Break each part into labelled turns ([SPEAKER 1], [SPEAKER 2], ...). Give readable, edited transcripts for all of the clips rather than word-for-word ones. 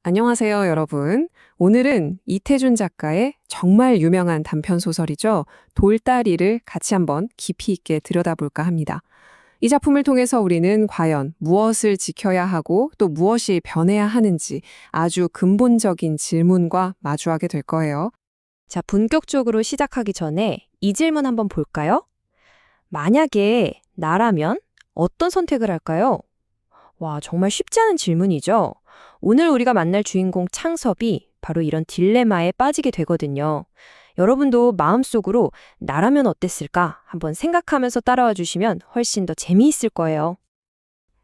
[SPEAKER 1] 안녕하세요, 여러분. 오늘은 이태준 작가의 정말 유명한 단편 소설이죠. 돌다리를 같이 한번 깊이 있게 들여다볼까 합니다. 이 작품을 통해서 우리는 과연 무엇을 지켜야 하고 또 무엇이 변해야 하는지 아주 근본적인 질문과 마주하게 될 거예요.
[SPEAKER 2] 자, 본격적으로 시작하기 전에 이 질문 한번 볼까요? 만약에 나라면 어떤 선택을 할까요? 와, 정말 쉽지 않은 질문이죠. 오늘 우리가 만날 주인공 창섭이 바로 이런 딜레마에 빠지게 되거든요. 여러분도 마음속으로 나라면 어땠을까 한번 생각하면서 따라와 주시면 훨씬 더 재미있을 거예요.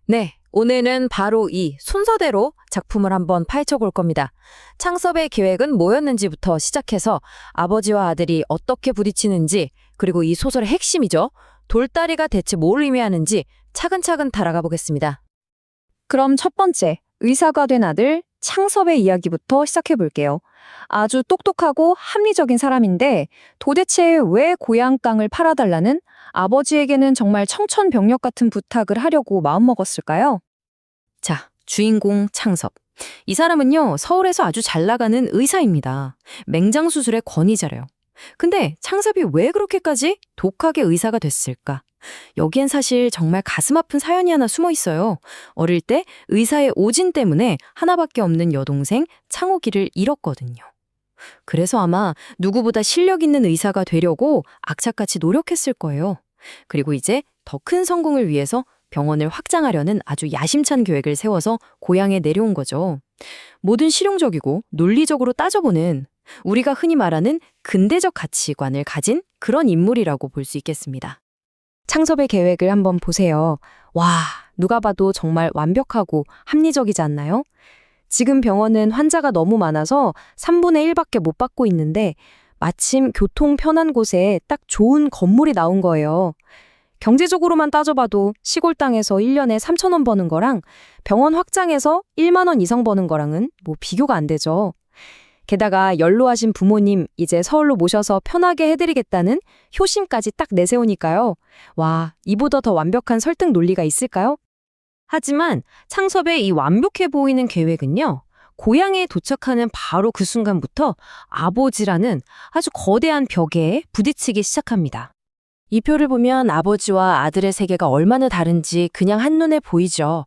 [SPEAKER 3] 네, 오늘은 바로 이 순서대로 작품을 한번 파헤쳐 볼 겁니다. 창섭의 계획은 뭐였는지부터 시작해서 아버지와 아들이 어떻게 부딪히는지, 그리고 이 소설의 핵심이죠. 돌다리가 대체 뭘 의미하는지 차근차근 달아가 보겠습니다.
[SPEAKER 2] 그럼 첫 번째, 의사가 된 아들 창섭의 이야기부터 시작해 볼게요. 아주 똑똑하고 합리적인 사람인데 도대체 왜 고향 땅을 팔아달라는 아버지에게는 정말 청천벽력 같은 부탁을 하려고 마음먹었을까요?
[SPEAKER 3] 자, 주인공 창섭. 이 사람은요, 서울에서 아주 잘 나가는 의사입니다. 맹장수술의 권위자래요. 근데 창섭이 왜 그렇게까지 독하게 의사가 됐을까? 여기엔 사실 정말 가슴 아픈 사연이 하나 숨어 있어요. 어릴 때 의사의 오진 때문에 하나밖에 없는 여동생 창옥이를 잃었거든요. 그래서 아마 누구보다 실력 있는 의사가 되려고 악착같이 노력했을 거예요. 그리고 이제 더 큰 성공을 위해서 병원을 확장하려는 아주 야심찬 계획을 세워서 고향에 내려온 거죠. 모든 실용적이고 논리적으로 따져보는 우리가 흔히 말하는 근대적 가치관을 가진 그런 인물이라고 볼 수 있겠습니다.
[SPEAKER 2] 창섭의 계획을 한번 보세요. 와, 누가 봐도 정말 완벽하고 합리적이지 않나요? 지금 병원은 환자가 너무 많아서 3분의 1밖에 못 받고 있는데 마침 교통 편한 곳에 딱 좋은 건물이 나온 거예요. 경제적으로만 따져봐도 시골 땅에서 1년에 3천 원 버는 거랑 병원 확장해서 1만 원 이상 버는 거랑은 뭐 비교가 안 되죠. 게다가 연로하신 부모님 이제 서울로 모셔서 편하게 해드리겠다는 효심까지 딱 내세우니까요. 와, 이보다 더 완벽한 설득 논리가 있을까요?
[SPEAKER 3] 하지만 창섭의 이 완벽해 보이는 계획은요, 고향에 도착하는 바로 그 순간부터 아버지라는 아주 거대한 벽에 부딪히기 시작합니다. 이 표를 보면 아버지와 아들의 세계가 얼마나 다른지 그냥 한눈에 보이죠.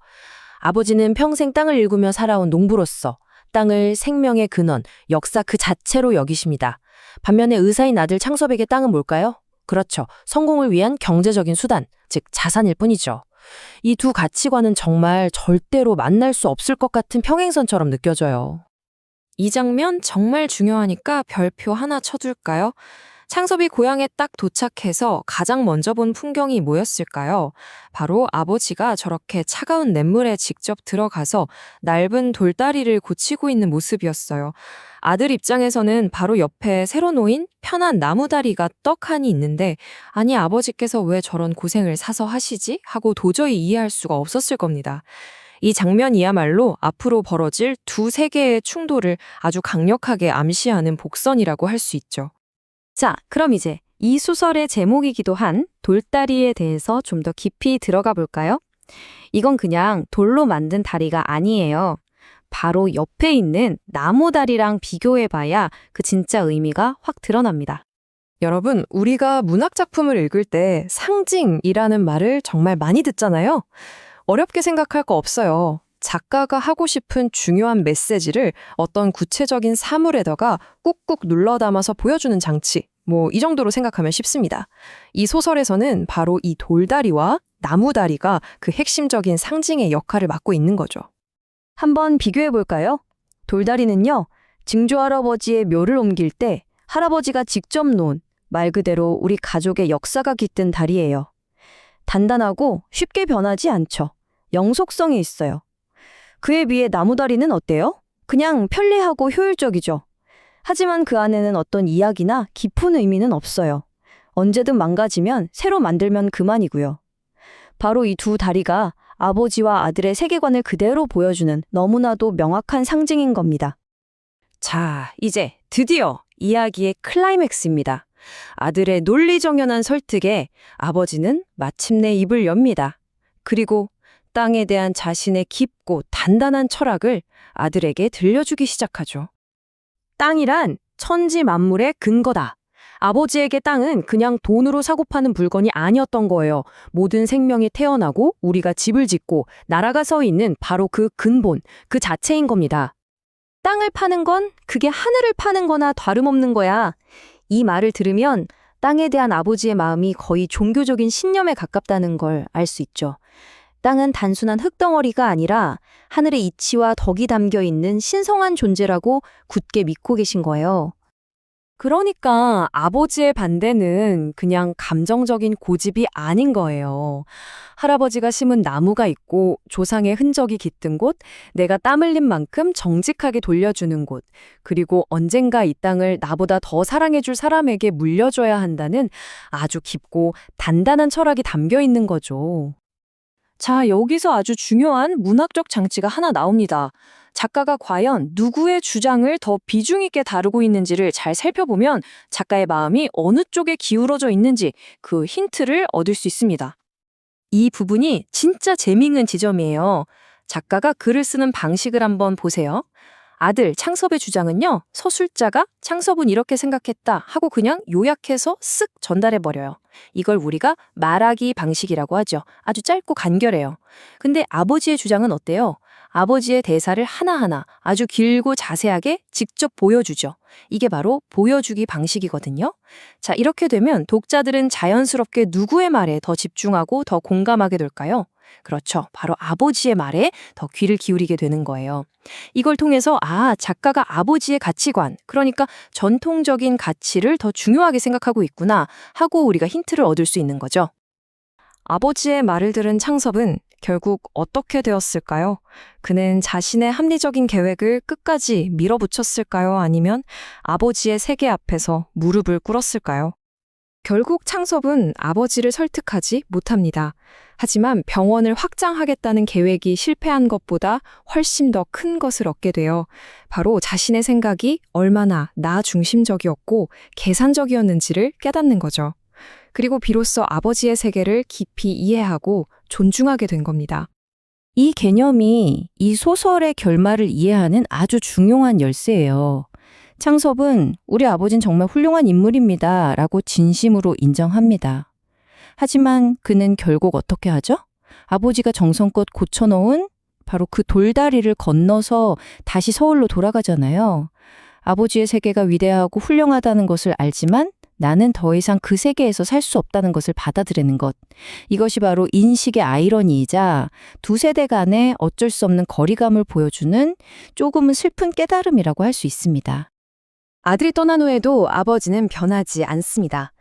[SPEAKER 3] 아버지는 평생 땅을 일구며 살아온 농부로서 땅을 생명의 근원, 역사 그 자체로 여기십니다. 반면에 의사인 아들 창섭에게 땅은 뭘까요? 그렇죠. 성공을 위한 경제적인 수단, 즉 자산일 뿐이죠. 이 두 가치관은 정말 절대로 만날 수 없을 것 같은 평행선처럼 느껴져요.
[SPEAKER 2] 이 장면 정말 중요하니까 별표 하나 쳐둘까요? 창섭이 고향에 딱 도착해서 가장 먼저 본 풍경이 뭐였을까요? 바로 아버지가 저렇게 차가운 냇물에 직접 들어가서 낡은 돌다리를 고치고 있는 모습이었어요. 아들 입장에서는 바로 옆에 새로 놓인 편한 나무다리가 떡하니 있는데 아니 아버지께서 왜 저런 고생을 사서 하시지? 하고 도저히 이해할 수가 없었을 겁니다. 이 장면이야말로 앞으로 벌어질 두 세계의 충돌을 아주 강력하게 암시하는 복선이라고 할 수 있죠. 자, 그럼 이제 이 소설의 제목이기도 한 돌다리에 대해서 좀 더 깊이 들어가 볼까요? 이건 그냥 돌로 만든 다리가 아니에요. 바로 옆에 있는 나무다리랑 비교해봐야 그 진짜 의미가 확 드러납니다.
[SPEAKER 1] 여러분, 우리가 문학작품을 읽을 때 상징이라는 말을 정말 많이 듣잖아요. 어렵게 생각할 거 없어요. 작가가 하고 싶은 중요한 메시지를 어떤 구체적인 사물에다가 꾹꾹 눌러 담아서 보여주는 장치. 이 정도로 생각하면 쉽습니다. 이 소설에서는 바로 이 돌다리와 나무다리가 그 핵심적인 상징의 역할을 맡고 있는 거죠.
[SPEAKER 2] 한번 비교해 볼까요? 돌다리는요, 증조할아버지의 묘를 옮길 때 할아버지가 직접 놓은 말 그대로 우리 가족의 역사가 깃든 다리예요. 단단하고 쉽게 변하지 않죠. 영속성이 있어요. 그에 비해 나무다리는 어때요? 그냥 편리하고 효율적이죠. 하지만 그 안에는 어떤 이야기나 깊은 의미는 없어요. 언제든 망가지면 새로 만들면 그만이고요. 바로 이 두 다리가 아버지와 아들의 세계관을 그대로 보여주는 너무나도 명확한 상징인 겁니다. 자, 이제 드디어 이야기의 클라이맥스입니다. 아들의 논리정연한 설득에 아버지는 마침내 입을 엽니다. 그리고
[SPEAKER 1] 땅에 대한 자신의 깊고 단단한 철학을 아들에게 들려주기 시작하죠. 땅이란 천지 만물의 근거다. 아버지에게 땅은 그냥 돈으로 사고 파는 물건이 아니었던 거예요. 모든 생명이 태어나고 우리가 집을 짓고 나라가 서 있는 바로 그 근본, 그 자체인 겁니다. 땅을 파는 건 그게 하늘을 파는 거나 다름없는 거야. 이 말을 들으면 땅에 대한 아버지의 마음이 거의 종교적인 신념에 가깝다는 걸 알 수 있죠. 땅은 단순한 흙덩어리가 아니라 하늘의 이치와 덕이 담겨 있는 신성한 존재라고 굳게 믿고 계신 거예요. 그러니까 아버지의 반대는 그냥 감정적인 고집이 아닌 거예요. 할아버지가 심은 나무가 있고 조상의 흔적이 깃든 곳, 내가 땀 흘린 만큼 정직하게 돌려주는 곳, 그리고 언젠가 이 땅을 나보다 더 사랑해줄 사람에게 물려줘야 한다는 아주 깊고 단단한 철학이 담겨 있는 거죠. 자, 여기서 아주 중요한 문학적 장치가 하나 나옵니다. 작가가 과연 누구의 주장을 더 비중 있게 다루고 있는지를 잘 살펴보면 작가의 마음이 어느 쪽에 기울어져 있는지 그 힌트를 얻을 수 있습니다. 이 부분이 진짜 재미있는 지점이에요. 작가가 글을 쓰는 방식을 한번 보세요. 아들 창섭의 주장은요, 서술자가 창섭은 이렇게 생각했다 하고 그냥 요약해서 쓱 전달해버려요. 이걸 우리가 말하기 방식이라고 하죠. 아주 짧고 간결해요. 근데 아버지의 주장은 어때요? 아버지의 대사를 하나하나 아주 길고 자세하게 직접 보여주죠. 이게 바로 보여주기 방식이거든요. 자, 이렇게 되면 독자들은 자연스럽게 누구의 말에 더 집중하고 더 공감하게 될까요? 그렇죠. 바로 아버지의 말에 더 귀를 기울이게 되는 거예요. 이걸 통해서 작가가 아버지의 가치관, 그러니까 전통적인 가치를 더 중요하게 생각하고 있구나 하고 우리가 힌트를 얻을 수 있는 거죠. 아버지의 말을 들은 창섭은 결국 어떻게 되었을까요? 그는 자신의 합리적인 계획을 끝까지 밀어붙였을까요? 아니면 아버지의 세계 앞에서 무릎을 꿇었을까요? 결국 창섭은 아버지를 설득하지 못합니다. 하지만 병원을 확장하겠다는 계획이 실패한 것보다 훨씬 더 큰 것을 얻게 되어 바로 자신의 생각이 얼마나 나 중심적이었고 계산적이었는지를 깨닫는 거죠. 그리고 비로소 아버지의 세계를 깊이 이해하고 존중하게 된 겁니다.
[SPEAKER 3] 이 개념이 이 소설의 결말을 이해하는 아주 중요한 열쇠예요. 창섭은 우리 아버진 정말 훌륭한 인물입니다 라고 진심으로 인정합니다. 하지만 그는 결국 어떻게 하죠? 아버지가 정성껏 고쳐놓은 바로 그 돌다리를 건너서 다시 서울로 돌아가잖아요. 아버지의 세계가 위대하고 훌륭하다는 것을 알지만 나는 더 이상 그 세계에서 살 수 없다는 것을 받아들이는 것. 이것이 바로 인식의 아이러니이자 두 세대 간의 어쩔 수 없는 거리감을 보여주는 조금은 슬픈 깨달음이라고 할 수 있습니다.
[SPEAKER 1] 아들이 떠난 후에도 아버지는 변하지 않습니다.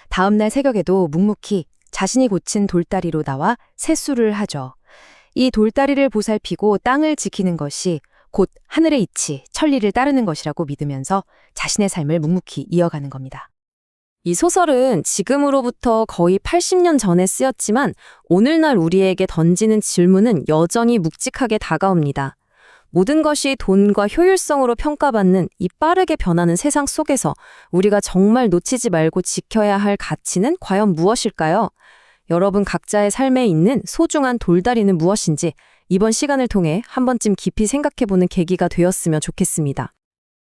[SPEAKER 1] 다음날 새벽에도 묵묵히 자신이 고친 돌다리로 나와 세수를 하죠. 이 돌다리를 보살피고 땅을 지키는 것이 곧 하늘의 이치, 천리를 따르는 것이라고 믿으면서 자신의 삶을 묵묵히 이어가는 겁니다. 이 소설은 지금으로부터 거의 80년 전에 쓰였지만 오늘날 우리에게 던지는 질문은 여전히 묵직하게 다가옵니다. 모든 것이 돈과 효율성으로 평가받는 이 빠르게 변하는 세상 속에서 우리가 정말 놓치지 말고 지켜야 할 가치는 과연 무엇일까요? 여러분 각자의 삶에 있는 소중한 돌다리는 무엇인지 이번 시간을 통해 한 번쯤 깊이 생각해보는 계기가 되었으면 좋겠습니다.